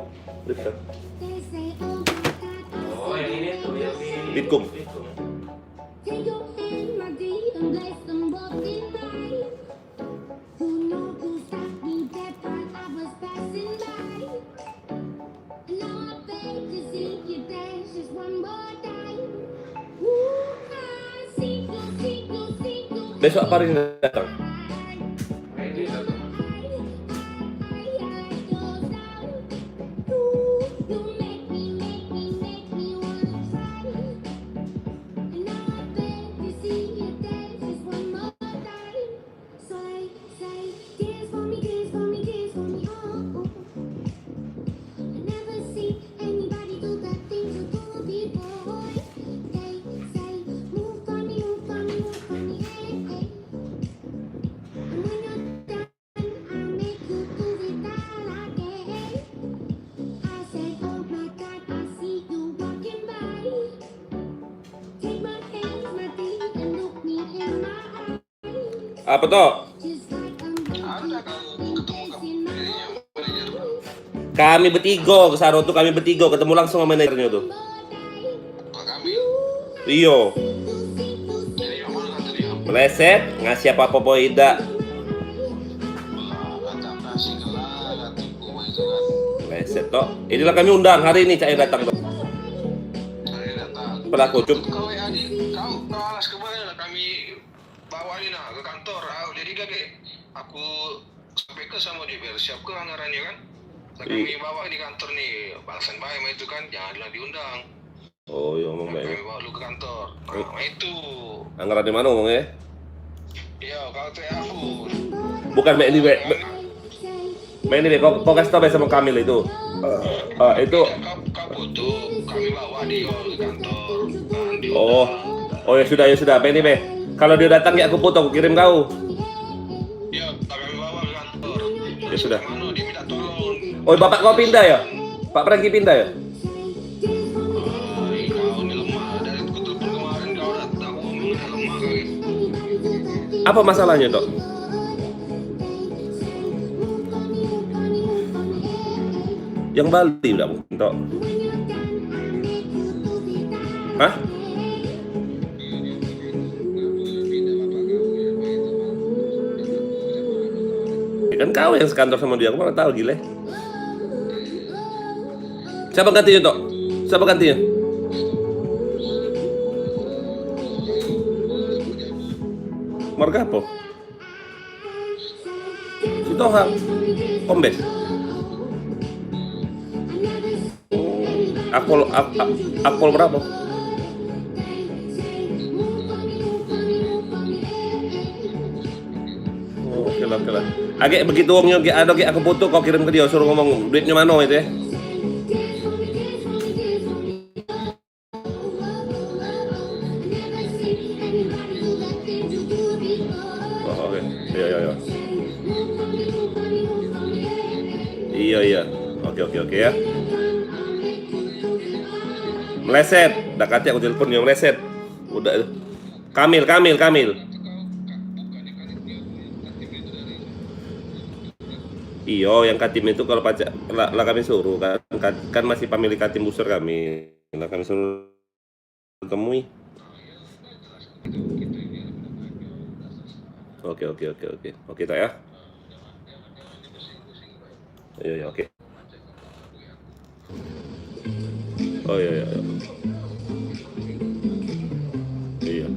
Dekat. They say, oh my God, Oh, yang ini tuh yang di Bitkum. Bitkum. take your hand, my dear, and bless them both in mine. Who knows who stopped me dead while I was passing by? And now I beg to see you dance just one more time. Ooh, I see you. Besok apa hari ini datang? Kayak ini satu. Apa toh? Ada kau ketemu dirinya manajer. Kami bertiga ke sana tuh, kami bertiga ketemu langsung sama manajernya tuh. Pak kami. Iyo, Jadi yang mana kata dia? meleset ngasih apa-apa tidak. Kata kasih gelar, kata gua itu kan. Meleset toh. Inilah kami undang hari ini Cak datang toh. Saya datang. Pada kucup. Kau adik, kau alas kemarin lah kami bawa ini nah ke kantor. Jadi kakek aku sampai ke sama dia biar siap ke anggarannya kan. Nah, kami bawa di kantor nih balasan baik itu kan janganlah diundang. Oh iya ngomong baik. Kami bawa lu ke kantor. Nah itu. Anggaran di mana ngomongnya? Iya kau tuh aku. Bukan Mbak ini Mbak. Mbak ini kau kasih tau sama Kamil itu. Itu. Kau butuh kami bawa dia ke kantor. Nah, diundang. Oh ya sudah Mbak ini Mbak. Kalau dia datang ya aku foto, aku kirim kau. Ya kami bawa ke kantor. Ya sudah. Mana dia minta tolong. Oh bapak kau pindah ya? Pak Prangki pindah ya? Kau ini lemah dari telepon kemarin kau datang ngomongnya lemah kau ini. Apa masalahnya Dok? Yang Bali udah mungkin Dok. Hah? Kan kau yang sekantor sama dia, aku mana tahu gile. Siapa gantinya Dok? Siapa gantinya? Marga apa? Si Toha Kombes. Akpol berapa? Oh, oke lah. Agak begitu uangnya ada aku foto kau kirim ke dia suruh ngomong duitnya mana itu ya. Oh, oke. Iya. Oke ya. Meleset. Dah kata aku telepon yang meleset. Udah. Kamil. Iyo, yang Katim itu kalau pajak lah kami suruh kan masih pemilik Katim busur kami. Lah kami suruh temui. Oke. Oke tak ya? Iya, oke. Oh iya. Iya.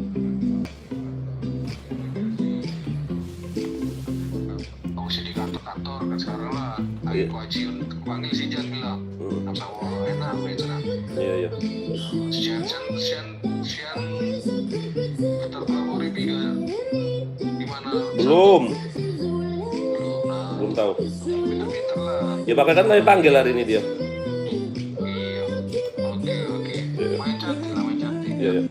Kau sih di kantor kan sekarang lah. Aku ajiun panggil si Jan bilang. Sama enak apa itu nah. Iya. Sian terpelaburi tiga. Gimana? Belum Belum tahu. Pinter lah. Ya bakal kan kami panggil hari ini dia. Iya. Oke. Main cantik. Iya.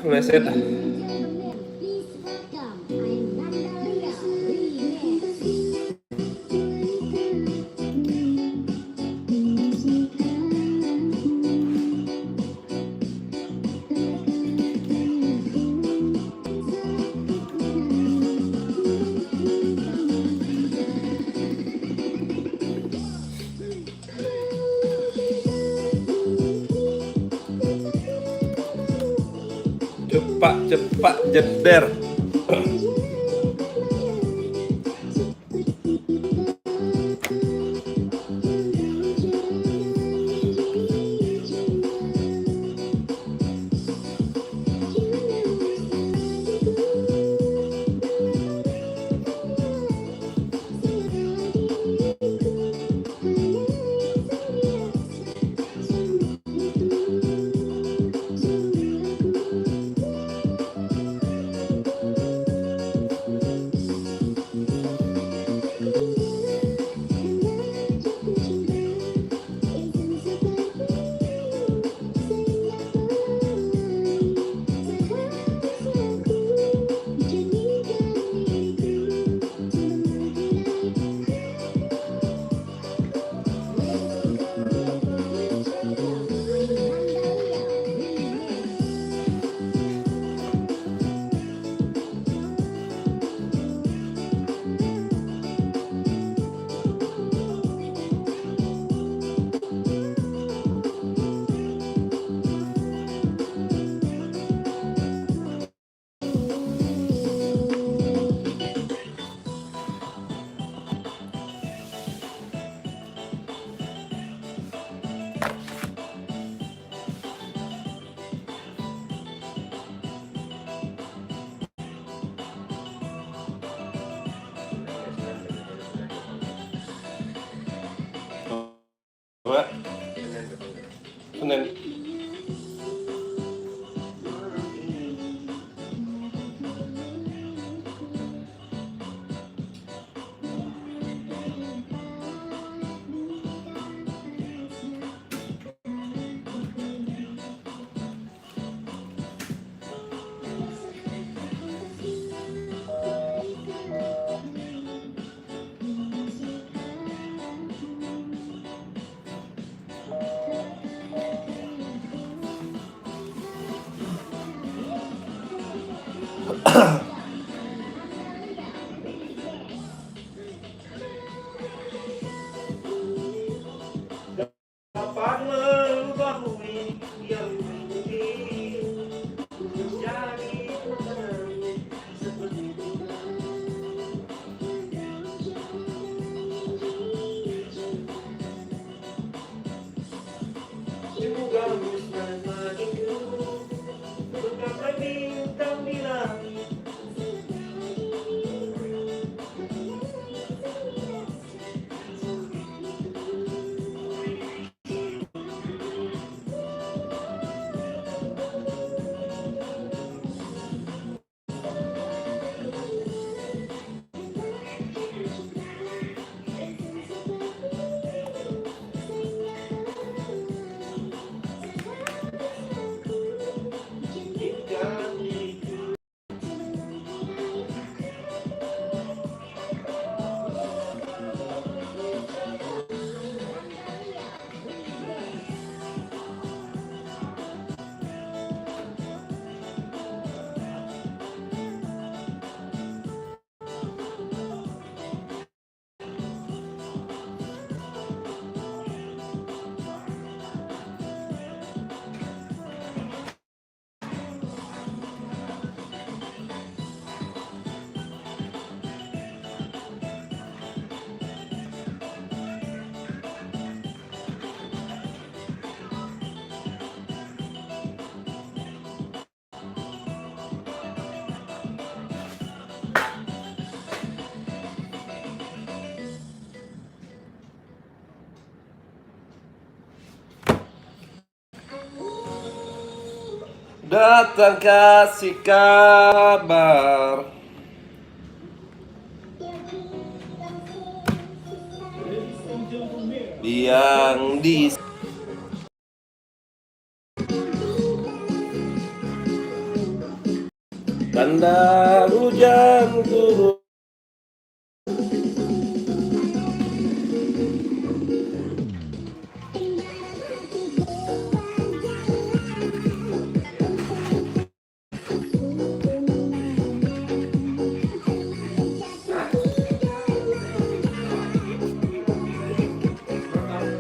Meleset. Cepat jeder. Pak. Senin. Kapan merubahmu yang mimpi menjadi tenang seperti semoga musnah bagiku bergapai bintang di langit. Datang kasih kabar. Yang di tanda hujan turun.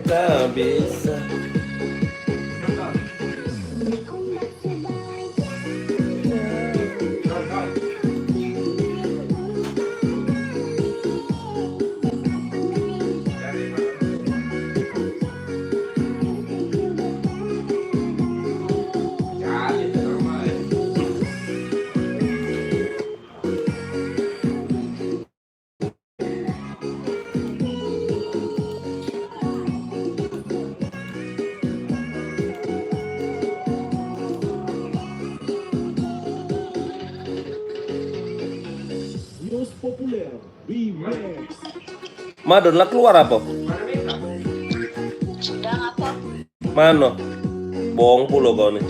Tak bisa. Madon lah keluar apa? Sedang apa? Mano? Bohong pulo kau nih.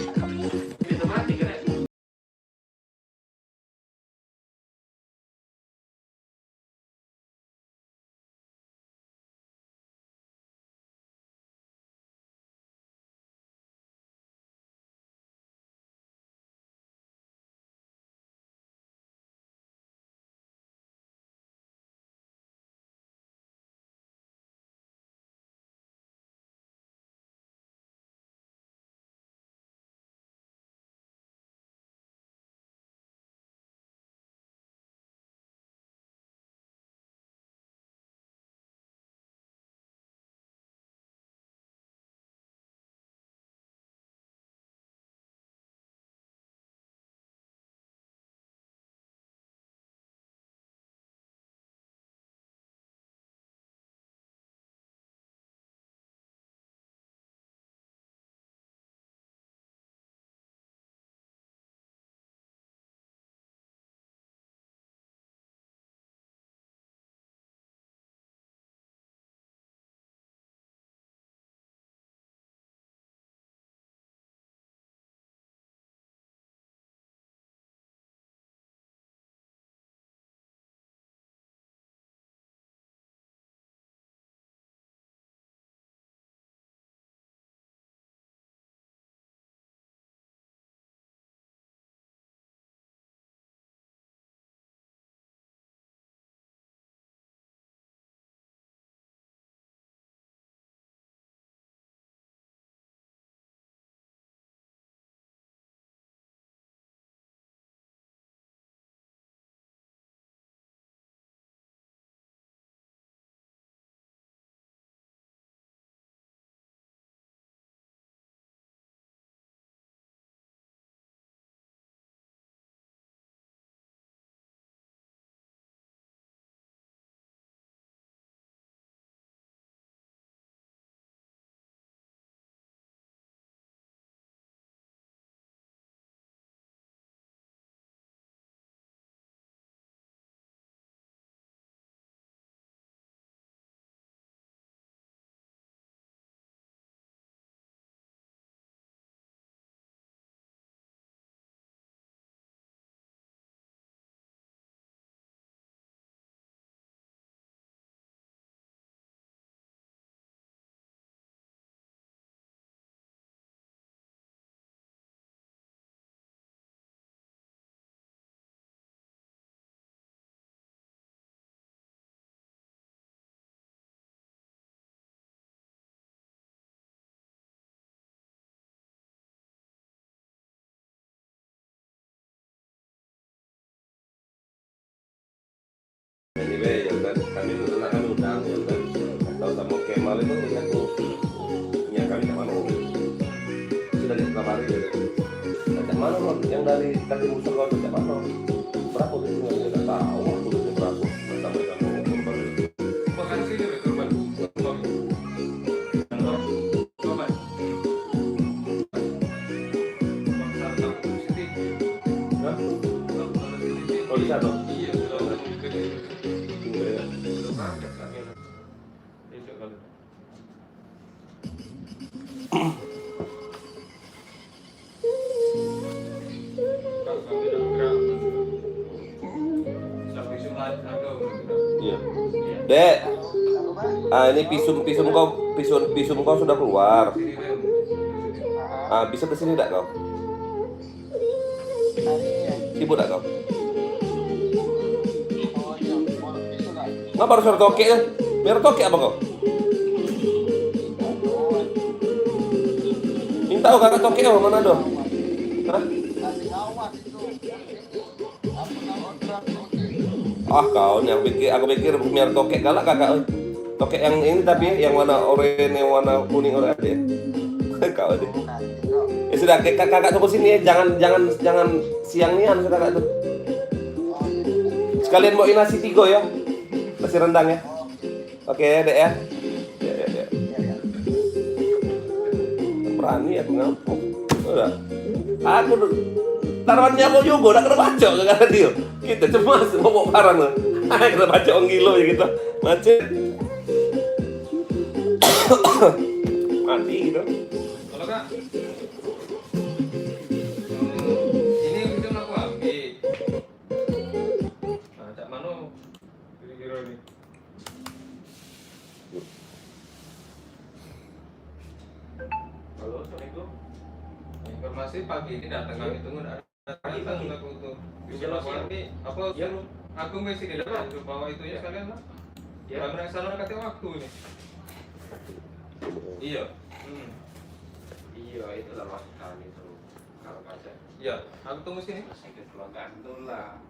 Anyway, ya kan kami undang ya kan. Tahu sama Kemal itu ya aku punya kami mana sudah dikabari ya kan. Macam mana loh yang dari kaki musuh kau macam mana? Berapa gitu nggak tahu aku udah berapa sampai kamu korban. Makan sini deh korban. Korban. Oh di sana. Iya, sudah gede. Iya. Sudah berangkat kami. Besok kalau Iya. Dek. Ini pisum kau sudah keluar. Bisa kesini enggak kau? Sibuk enggak kau? Nggak baru suruh tokek kan? Biar tokek apa kau? Minta kakak tokek apa mana dong? Hah? Kau nih, aku pikir biar tokek galak kakak. Tokek yang ini tapi yang warna oranye, yang warna kuning oranye. Kau deh. Ya sudah, kakak tunggu sini ya. Jangan siang nian kakak tuh. Sekalian bawain nasi 3 ya. Nasi rendang ya. Oke, Dek ya. Ya. Berani aku ngampuk. Udah. Aku taruhannya mau juga, udah kena baca ke dia. Kita cemas mau bawa barang lah. Kena baca orang gilo ya kita. Macet. Mati gitu. kalau kak ini kita aku ambil. Nah, cak mano kira-kira ini. Halo, Assalamualaikum. Informasi pagi ini datang kami tunggu ada Pagi. aku tuh bisa Bisa aku siang. ambil apa Ya. aku masih di dalam bawa itu ya sekalian lah. Ya. Kamera yang salah kata waktu ini. Iya. Iya, itulah maksud kami tuh. Kalau baca Iya, aku tunggu sini. masih kekeluargaan tuh lah.